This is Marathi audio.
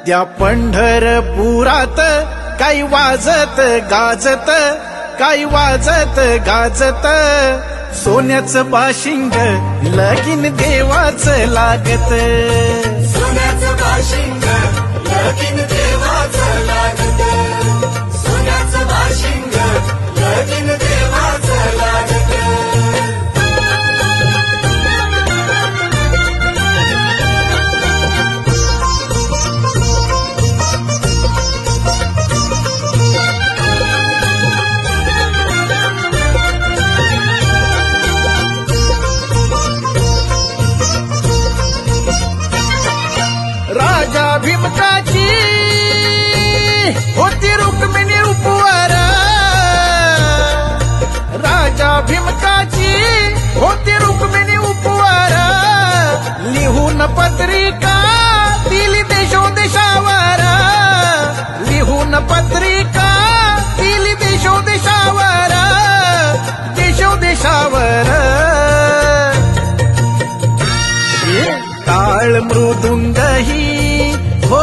त्या पंढरपुरात काही वाजत गाजत, काही वाजत गाजत, सोन्याचं बाशिंग लगीन देवाचं लागत. सोन्याचं बाशिंग लगीन देवाचं लागत. सोन्याचं बाशिंग लगीन देवाचं लागत. राजा भीमकाची होती रुक्मिणी उपवर, राजा भीमकाची होती रुक्मिणी उपवर, लिहून पत्रिका दिली देशोदेशावर, लिहून पत्रिका दिली देशोदेशावर, देशोदेशावर. टाळ मृदुंग ही हो